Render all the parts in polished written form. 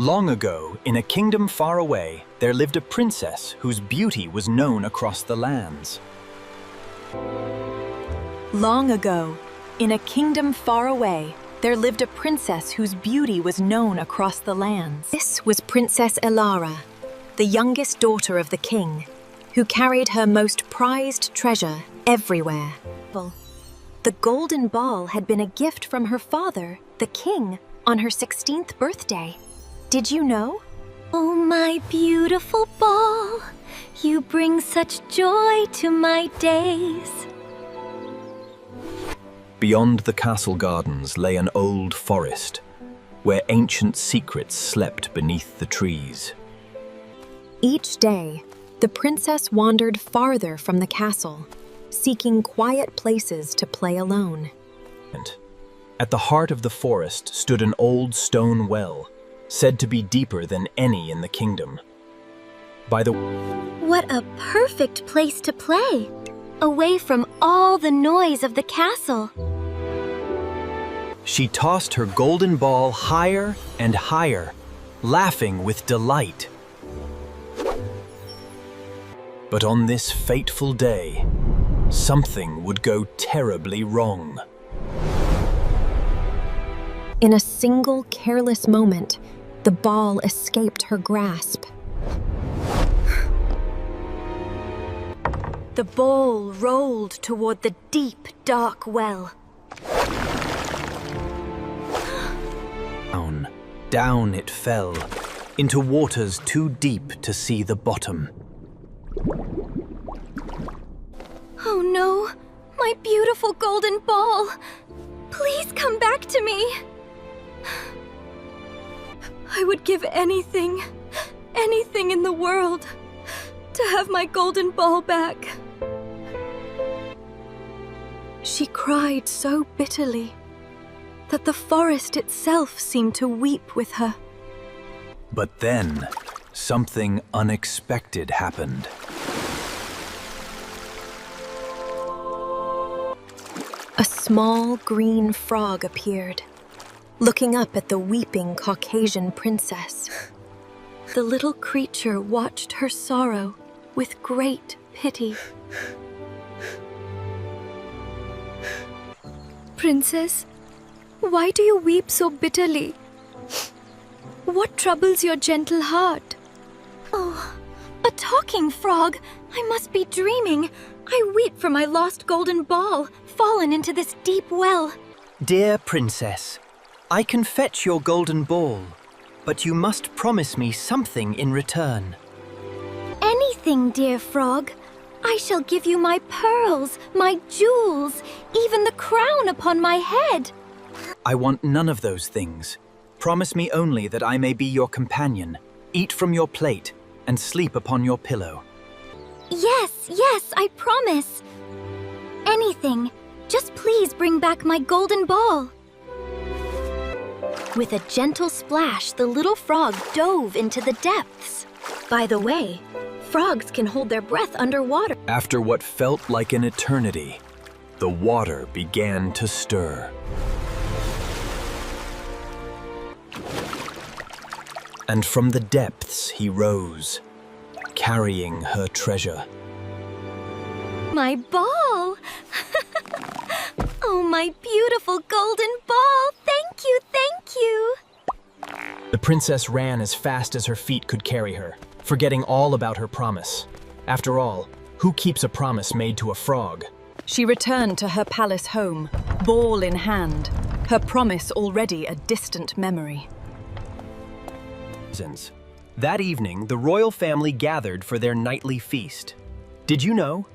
Long ago, in a kingdom far away, there lived a princess whose beauty was known across the lands. Long ago, in a kingdom far away, there lived a princess whose beauty was known across the lands. This was Princess Elara, the youngest daughter of the king, who carried her most prized treasure everywhere. The golden ball had been a gift from her father, the king, on her 16th birthday. Did you know? Oh, my beautiful ball, you bring such joy to my days. Beyond the castle gardens lay an old forest, where ancient secrets slept beneath the trees. Each day, the princess wandered farther from the castle, seeking quiet places to play alone. At the heart of the forest stood an old stone well, said to be deeper than any in the kingdom. What a perfect place to play, away from all the noise of the castle. She tossed her golden ball higher and higher, laughing with delight. But on this fateful day, something would go terribly wrong. In a single careless moment, the ball escaped her grasp. The ball rolled toward the deep, dark well. Down it fell, into waters too deep to see the bottom. Oh no, my beautiful golden ball! Please come back to me! I would give anything in the world to have my golden ball back. She cried so bitterly that the forest itself seemed to weep with her. But then, something unexpected happened. A small green frog appeared, looking up at the weeping Caucasian princess. The little creature watched her sorrow with great pity. Princess, why do you weep so bitterly? What troubles your gentle heart? Oh, a talking frog! I must be dreaming. I weep for my lost golden ball, fallen into this deep well. Dear princess, I can fetch your golden ball, but you must promise me something in return. Anything, dear frog. I shall give you my pearls, my jewels, even the crown upon my head. I want none of those things. Promise me only that I may be your companion, eat from your plate, and sleep upon your pillow. Yes, I promise. Anything. Just please bring back my golden ball. With a gentle splash, the little frog dove into the depths. By the way, frogs can hold their breath underwater. After what felt like an eternity, the water began to stir. And from the depths he rose, carrying her treasure. My ball! Oh, my beautiful golden ball! Thank you! The princess ran as fast as her feet could carry her, forgetting all about her promise. After all, who keeps a promise made to a frog? She returned to her palace home, ball in hand, her promise already a distant memory. That evening, the royal family gathered for their nightly feast. Did you know?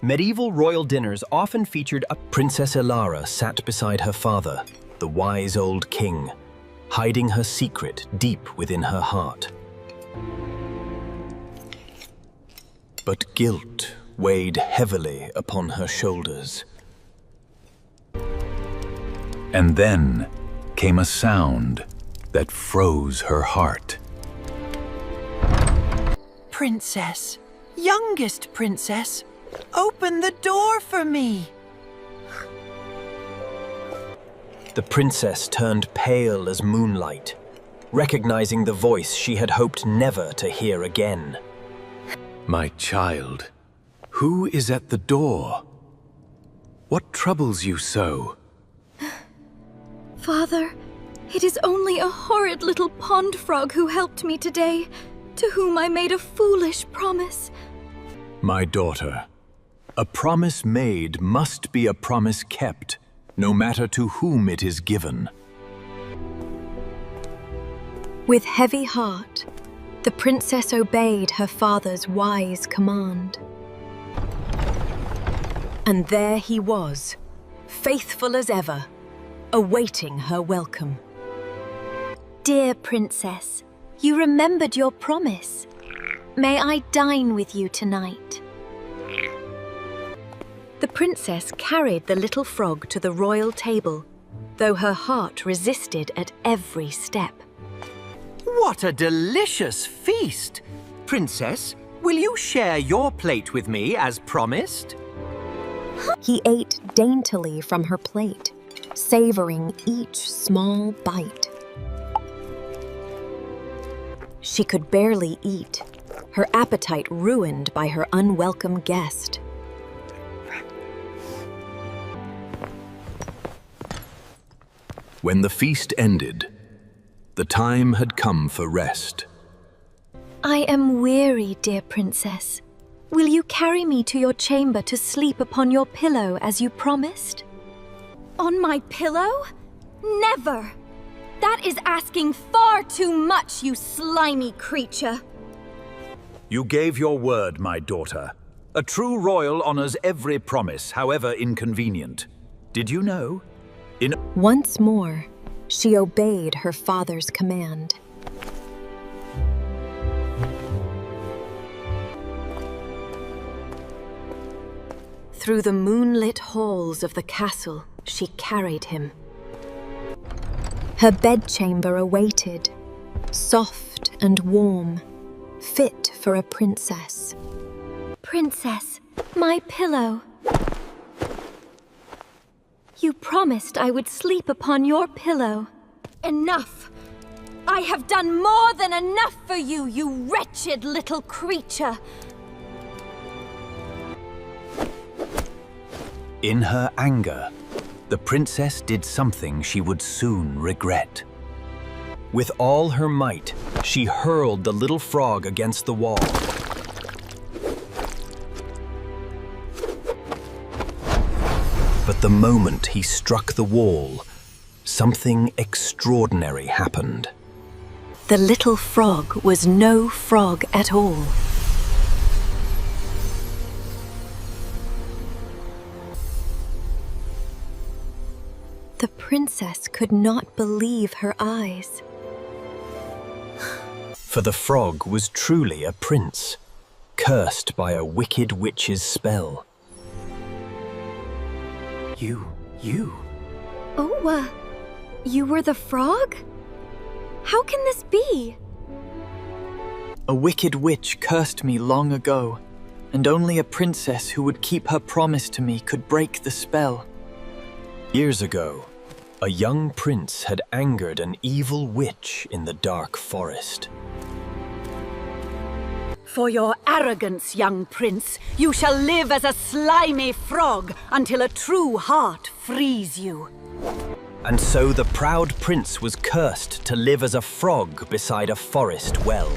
Medieval royal dinners often featured a Princess Elara sat beside her father, the wise old king, hiding her secret deep within her heart. But guilt weighed heavily upon her shoulders. And then came a sound that froze her heart. Princess, youngest princess, open the door for me. The princess turned pale as moonlight, recognizing the voice she had hoped never to hear again. My child, who is at the door? What troubles you so? Father, it is only a horrid little pond frog who helped me today, to whom I made a foolish promise. My daughter, a promise made must be a promise kept, no matter to whom it is given. With heavy heart, the princess obeyed her father's wise command. And there he was, faithful as ever, awaiting her welcome. Dear princess, you remembered your promise. May I dine with you tonight? The princess carried the little frog to the royal table, though her heart resisted at every step. What a delicious feast! Princess, will you share your plate with me as promised? He ate daintily from her plate, savoring each small bite. She could barely eat, her appetite ruined by her unwelcome guest. When the feast ended, the time had come for rest. I am weary, dear princess. Will you carry me to your chamber to sleep upon your pillow as you promised? On my pillow? Never! That is asking far too much, you slimy creature. You gave your word, my daughter. A true royal honors every promise, however inconvenient. Did you know? Once more, she obeyed her father's command. Through the moonlit halls of the castle, she carried him. Her bedchamber awaited, soft and warm, fit for a princess. Princess, my pillow. You promised I would sleep upon your pillow. Enough! I have done more than enough for you, you wretched little creature! In her anger, the princess did something she would soon regret. With all her might, she hurled the little frog against the wall. But the moment he struck the wall, something extraordinary happened. The little frog was no frog at all. The princess could not believe her eyes. For the frog was truly a prince, cursed by a wicked witch's spell. You. Oh, you were the frog? How can this be? A wicked witch cursed me long ago, and only a princess who would keep her promise to me could break the spell. Years ago, a young prince had angered an evil witch in the dark forest. For your arrogance, young prince, you shall live as a slimy frog until a true heart frees you. And so the proud prince was cursed to live as a frog beside a forest well.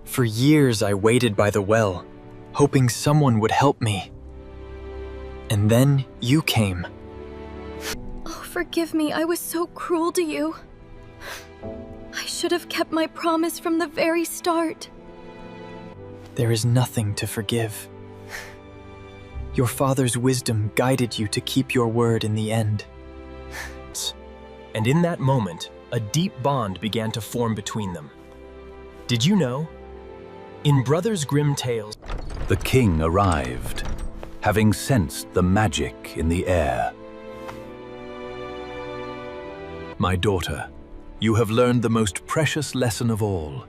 For years I waited by the well, hoping someone would help me. And then you came. Oh, forgive me, I was so cruel to you. I should have kept my promise from the very start. There is nothing to forgive. Your father's wisdom guided you to keep your word in the end. And in that moment, a deep bond began to form between them. Did you know? In Brothers Grimm tales, The king arrived, having sensed the magic in the air. My daughter, you have learned the most precious lesson of all.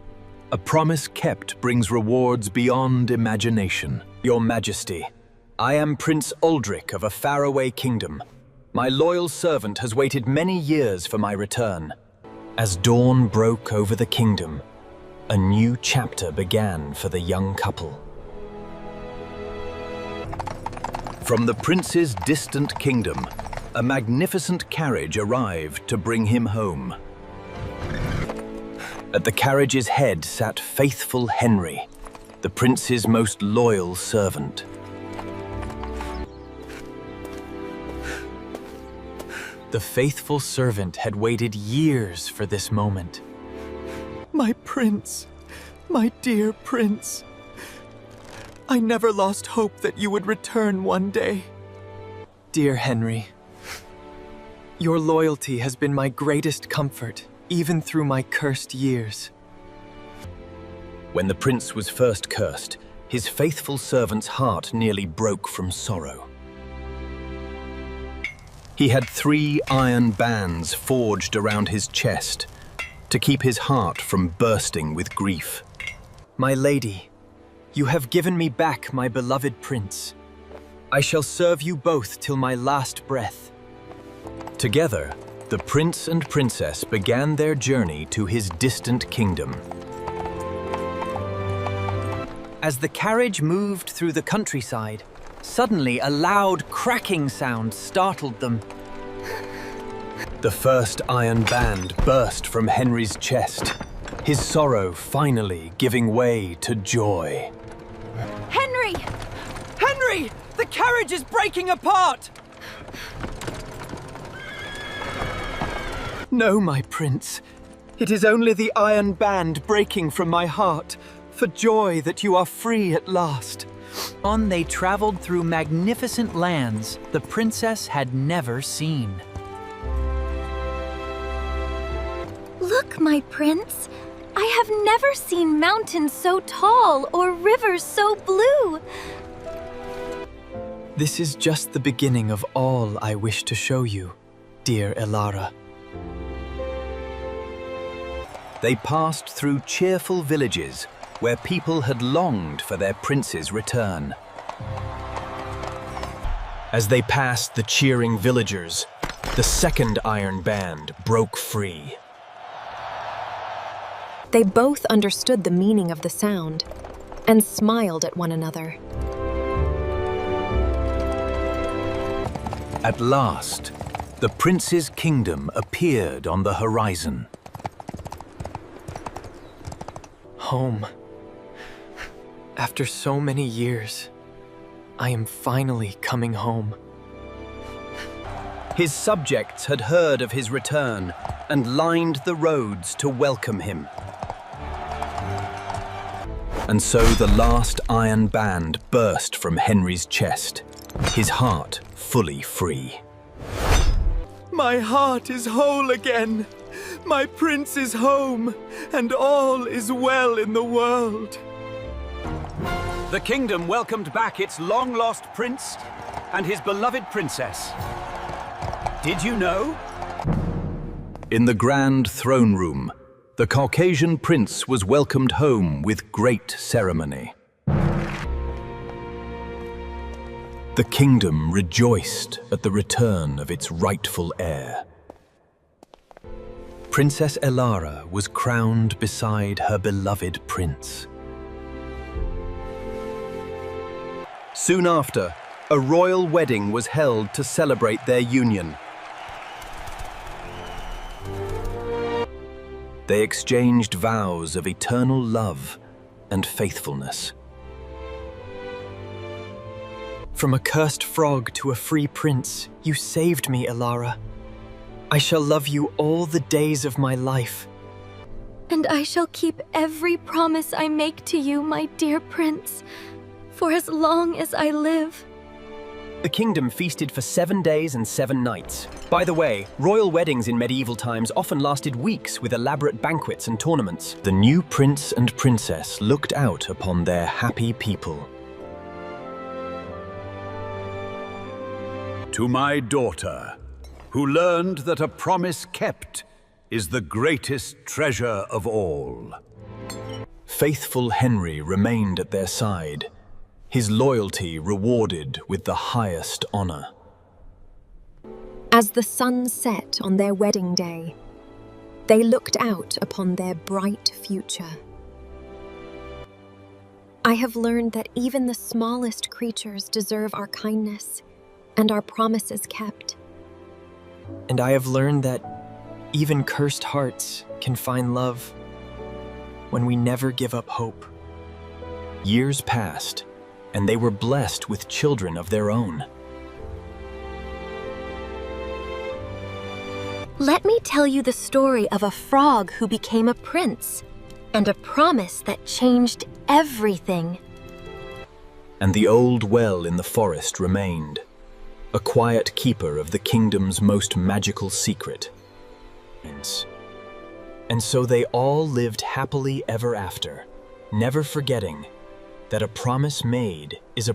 A promise kept brings rewards beyond imagination. Your Majesty, I am Prince Aldrich of a faraway kingdom. My loyal servant has waited many years for my return. As dawn broke over the kingdom, a new chapter began for the young couple. From the prince's distant kingdom, a magnificent carriage arrived to bring him home. At the carriage's head sat faithful Henry, the prince's most loyal servant. The faithful servant had waited years for this moment. My prince, my dear prince. I never lost hope that you would return one day. Dear Henry, your loyalty has been my greatest comfort, even through my cursed years. When the prince was first cursed, his faithful servant's heart nearly broke from sorrow. He had 3 iron bands forged around his chest to keep his heart from bursting with grief. My lady, you have given me back my beloved prince. I shall serve you both till my last breath. Together, the prince and princess began their journey to his distant kingdom. As the carriage moved through the countryside, suddenly a loud cracking sound startled them. The first iron band burst from Henry's chest, his sorrow finally giving way to joy. Henry! Henry! The carriage is breaking apart! No, my prince. It is only the iron band breaking from my heart, for joy that you are free at last. On they traveled through magnificent lands the princess had never seen. Look, my prince. I have never seen mountains so tall or rivers so blue. This is just the beginning of all I wish to show you, dear Elara. They passed through cheerful villages where people had longed for their prince's return. As they passed the cheering villagers, the second iron band broke free. They both understood the meaning of the sound and smiled at one another. At last, the prince's kingdom appeared on the horizon. Home. After so many years, I am finally coming home. His subjects had heard of his return and lined the roads to welcome him. And so the last iron band burst from Henry's chest, his heart fully free. My heart is whole again. My prince is home, and all is well in the world. The kingdom welcomed back its long-lost prince and his beloved princess. Did you know? In the grand throne room, the Caucasian prince was welcomed home with great ceremony. The kingdom rejoiced at the return of its rightful heir. Princess Elara was crowned beside her beloved prince. Soon after, a royal wedding was held to celebrate their union. They exchanged vows of eternal love and faithfulness. From a cursed frog to a free prince, you saved me, Elara. I shall love you all the days of my life. And I shall keep every promise I make to you, my dear prince, for as long as I live. The kingdom feasted for 7 days and 7 nights. By the way, royal weddings in medieval times often lasted weeks with elaborate banquets and tournaments. The new prince and princess looked out upon their happy people. To my daughter, who learned that a promise kept is the greatest treasure of all. Faithful Henry remained at their side, his loyalty rewarded with the highest honor. As the sun set on their wedding day, They looked out upon their bright future. I have learned that even the smallest creatures deserve our kindness and our promises kept. And I have learned that even cursed hearts can find love when we never give up hope. Years passed, and they were blessed with children of their own. Let me tell you the story of a frog who became a prince, and a promise that changed everything. And the old well in the forest remained, a quiet keeper of the kingdom's most magical secret. And so they all lived happily ever after, never forgetting that a promise made is a